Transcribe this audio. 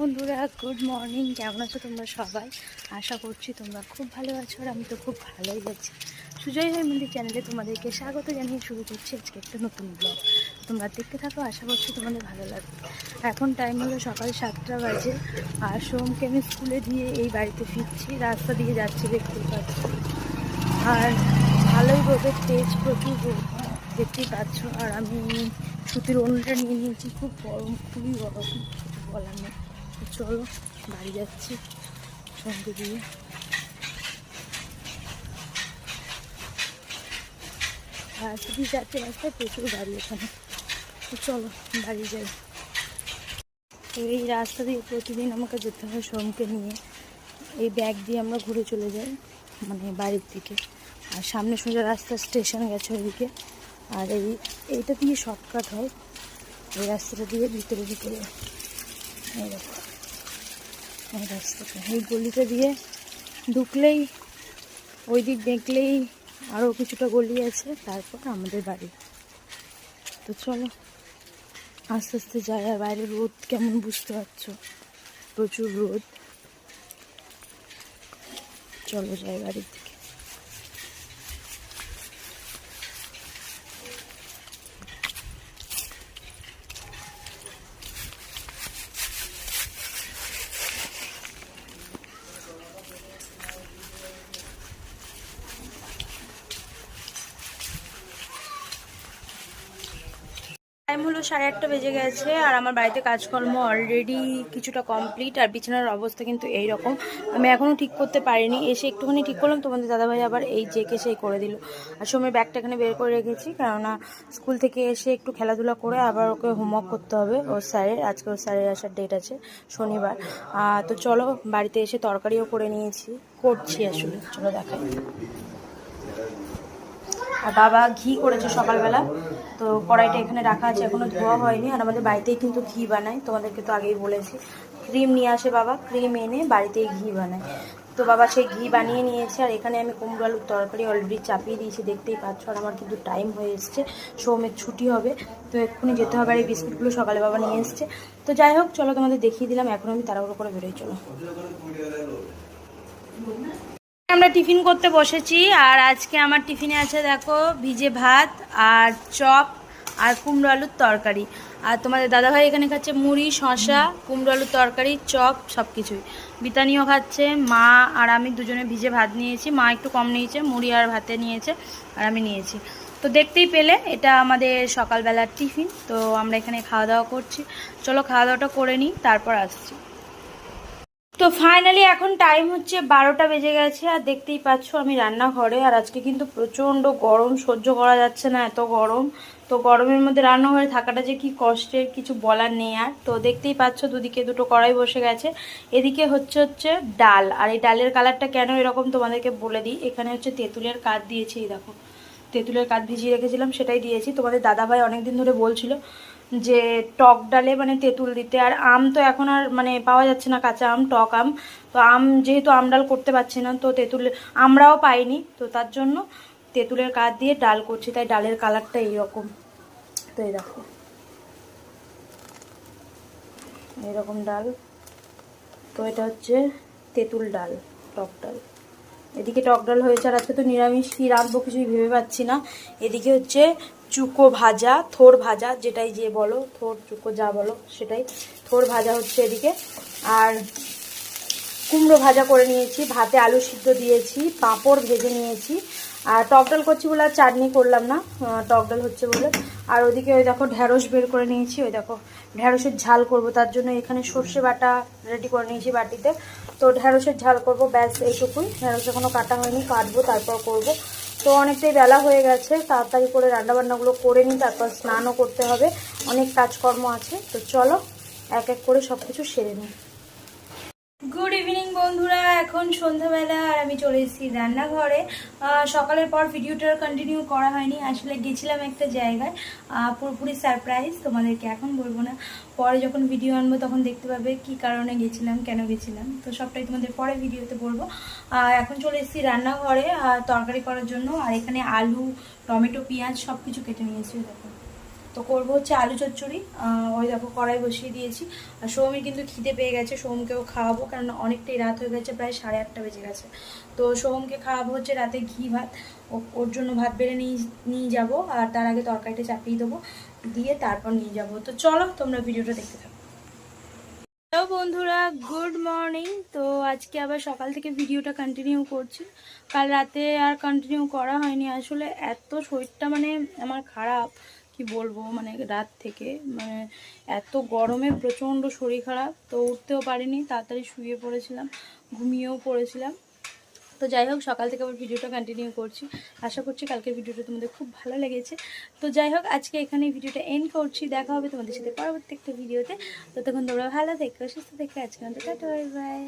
বন্ধুরা, good morning. কেমন আছো তোমরা সবাই? আশা করছি তোমরা খুব ভালো আছো, আর আমি তো খুব ভালোই আছি। সুজয় মন্দির চ্যানেলে তোমাদেরকে স্বাগত জানিয়ে শুরু করছি আজকে একটা নতুন ব্লগ। তোমরা দেখতে থাকো, আশা করছি তোমাদের ভালো লাগবে। এখন টাইম হলো সকাল 7টা বাজে, আর সোমকে আমি স্কুলে দিয়ে এই বাড়িতে ফিরছি। রাস্তা দিয়ে যাচ্ছি, দেখতেই পাচ্ছি। আর ভালোই রোদের তেজ, প্রচুর রোদ দেখতেই পাচ্ছ। আর আমি সুতির ওড়নাটা নিয়ে নিয়েছি, খুব গরম, খুবই গরম, কিছু বলার নেই। চলো বাড়ি যাচ্ছি সঙ্গে দিয়ে। আর শুধু যাচ্ছে রাস্তায়, প্রচুর গাড়ি এখানে। তো চলো বাড়ি যাই। এই রাস্তা দিয়ে প্রতিদিন আমাকে যেতে হয় সোমকে নিয়ে। এই ব্যাগ দিয়ে আমরা ঘুরে চলে যাই মানে বাড়ির দিকে। আর সামনে সোজা রাস্তা, স্টেশন গেছে ওইদিকে। আর এইটা দিয়ে শর্টকাট হয়, এই রাস্তাটা দিয়ে ভিতরে ভিতরে। এই দেখো এই রাস্তাটা, এই গলিটা দিয়ে ঢুকলেই, ওই দিক দেখলেই আরও কিছুটা গলি আছে, তারপর আমাদের বাড়ি। তো চলো আস্তে আস্তে যাই। আর বাইরে রোদ কেমন বুঝতে পারছো, প্রচুর রোদ। চলো যাই বাড়ির দিকে। টাইম হলো 8:30 বেজে গেছে, আর আমার বাড়িতে কাজকর্ম অলরেডি কিছুটা কমপ্লিট। আর বিছানার অবস্থা কিন্তু এই রকম, আমি এখনও ঠিক করতে পারিনি। এসে একটুখানি ঠিক করলাম, তোমাদের দাদাভাই আবার এই জেকে সেই করে দিল। আর সময় ব্যাগটা এখানে বের করে রেখেছি, কেননা স্কুল থেকে এসে একটু খেলাধুলা করে আবার ওকে হোমওয়ার্ক করতে হবে ওর স্যারের। আজকে ওর স্যারের আসার ডেট আছে, শনিবার। তো চলো বাড়িতে এসে তরকারিও করে নিয়েছি, করছি আসলে, চলো দেখাই। আর বাবা ঘি করেছে সকালবেলা, তো কড়াইটা এখানে রাখা আছে, এখনও ধোয়া হয়নি। আর আমাদের বাড়িতেই কিন্তু ঘি বানায়, তোমাদেরকে তো আগেই বলেছি। ক্রিম নিয়ে আসে বাবা, ক্রিম এনে বাড়িতেই ঘি বানায়। তো বাবা সেই ঘি বানিয়ে নিয়েছে। আর এখানে আমি কুমড়ো আলুর তরকারি অলরেডি চাপিয়ে দিয়েছি, দেখতেই পাচ্ছ। আর আমার কিন্তু টাইম হয়ে এসছে, সোমের ছুটি হবে, তো এক্ষুনি যেতে হবে। আর এই বিস্কুটগুলো সকালে বাবা নিয়ে এসছে। তো যাই হোক, চলো তোমাদের দেখিয়ে দিলাম। এখন আমি তাড়াহুড়ো করে বেরোই, চলো। আমরা টিফিন করতে বসেছি, আর আজকে আমার টিফিনে আছে দেখো ভিজে ভাত আর চপ আর কুমড়ো আলুর তরকারি। আর তোমাদের দাদাভাই এখানে খাচ্ছে মুড়ি, শসা, কুমড়ো আলুর তরকারি, চপ, সব কিছুই। বিতানিও খাচ্ছে, মা আর আমি দুজনে ভিজে ভাত নিয়েছি। মা একটু কম নিয়েছে, মুড়ি আর ভাতে নিয়েছে, আর আমি নিয়েছি। তো দেখতেই পেলে এটা আমাদের সকালবেলার টিফিন। তো আমরা এখানে খাওয়া দাওয়া করছি, চলো খাওয়া দাওয়াটা করে নিই, তারপর আসছি। তো ফাইনালি এখন টাইম হচ্ছে 12টা বেজে গেছে, আর দেখতেই পাচ্ছ আমি রান্নাঘরে। আর আজকে কিন্তু প্রচণ্ড গরম, সহ্য করা যাচ্ছে না, এত গরম। তো গরমের মধ্যে রান্নাঘরে থাকাটা যে কি কষ্টের, কিছু বলার নেই। আর তো দেখতেই পাচ্ছ দুদিকে দুটো কড়াই বসে গেছে। এদিকে হচ্ছে ডাল। আর এই ডালের কালারটা কেন এরকম তোমাদেরকে বলে দিই। এখানে হচ্ছে তেঁতুলের কাঠ দিয়েছি, এই দেখো তেঁতুলের কাঠ ভিজিয়ে রেখেছিলাম, সেটাই দিয়েছি। তোমাদের দাদাভাই অনেকদিন ধরে বলছিল যে টক ডালে মানে তেঁতুল দিতে। আর আম তো এখন আর মানে পাওয়া যাচ্ছে না, কাঁচা আম, টক আম। তো আম যেহেতু আম ডাল করতে পারছি না, তো তেঁতুল আমরাও পাইনি, তো তার জন্য তেঁতুলের কাঠ দিয়ে ডাল করছি। তাই ডালের কালারটা এইরকম। তো এই দেখো এইরকম ডাল। তো এটা হচ্ছে তেঁতুল ডাল, টক ডাল। এদিকে টক ডাল হয়েছে। আর আজকে তো নিরামিষ, কী রাঁধবো কিছুই ভেবে পাচ্ছি না। এদিকে হচ্ছে চুকো ভাজা, থোর ভাজা, যেটাই যে বলো, থোর চুকো যা বলো সেটাই, থোর ভাজা হচ্ছে এদিকে। আর কুমড়ো ভাজা করে নিয়েছি, ভাতে আলু সিদ্ধ দিয়েছি, পাঁপড় ভেজে নিয়েছি। আর টক ডাল করছি বলে আর চাটনি করলাম না, টক ডাল হচ্ছে বলে। আর ওদিকে ওই দেখো ঢ্যাঁড়স বের করে নিয়েছি, ওই দেখো ঢ্যাঁড়সের ঝাল করব, তার জন্য এখানে সর্ষে বাটা রেডি করে নিয়েছি বাটিতে। তো ঢ্যাঁড়সের ঝাল করব, ব্যাস এইটুকুই। ঢ্যাঁড়স এখনও কাটা হয়নি, কাটবো তারপর করব। তো অনেকটাই বেলা হয়ে গেছে, তাড়াতাড়ি করে রান্নাবান্নাগুলো করে নিই, তারপর স্নানও করতে হবে, অনেক কাজকর্ম আছে। তো চলো এক এক করে সব কিছু সেরে নিই। গুড ইভিনিং বন্ধুরা, এখন সন্ধ্যাবেলা, আর আমি চলে এসেছি রান্নাঘরে। সকালের পর ভিডিওটার কন্টিনিউ করা হয়নি, আসলে গেছিলাম একটা জায়গায়, পুরোপুরি সারপ্রাইজ, তোমাদেরকে এখন বলবো না। পরে যখন ভিডিও আনবো তখন দেখতে পাবে কি কারণে গেছিলাম, কেন গেছিলাম, তো সবটাই তোমাদের পরে ভিডিওতে বলবো। এখন চলে এসেছি রান্নাঘরে তরকারি করার জন্য। আর এখানে আলু, টমেটো, পেঁয়াজ সব কিছু কেটে নিয়েছি, দেখো তো করবো হচ্ছে আলু চচ্চড়ি। ওই দেখো কড়াই বসিয়ে দিয়েছি। আর সোহমের কিন্তু খিদে পেয়ে গেছে, সোহমকেও খাওয়াবো, কারণ অনেকটাই রাত হয়ে গেছে, প্রায় 8:30 বেজে গেছে। তো সোহমকে খাওয়াবো হচ্ছে রাতে ঘি ভাত। ওর জন্য ভাত বেড়ে নিয়ে যাবো, আর তার আগে তরকারিটা চাপিয়ে দেবো, দিয়ে তারপর নিয়ে যাব। তো চলো তোমরা ভিডিওটা দেখতে থাকো। হ্যালো বন্ধুরা, গুড মর্নিং। তো আজকে আবার সকাল থেকে ভিডিওটা কন্টিনিউ করছি। কাল রাতে আর কন্টিনিউ করা হয়নি, আসলে এত শরীরটা মানে আমার খারাপ, কি বলবো, মানে রাত থেকে মানে এত গরমে প্রচণ্ড শরীর খারাপ, তো উঠতেও পারিনি, তাড়াতাড়ি শুয়ে পড়েছিলাম, ঘুমিয়েও পড়েছিলাম। তো যাই হোক, সকাল থেকে আবার ভিডিওটা কন্টিনিউ করছি। আশা করছি কালকের ভিডিওটা তোমাদের খুব ভালো লেগেছে। তো যাই হোক, আজকে এখানে ভিডিওটা এন্ড করছি। দেখা হবে তোমাদের সাথে পরবর্তী একটা ভিডিওতে। ততক্ষণ তোমরা ভালো থেকো, সুস্থ থেকো। আজকে টাটা, বাই বাই।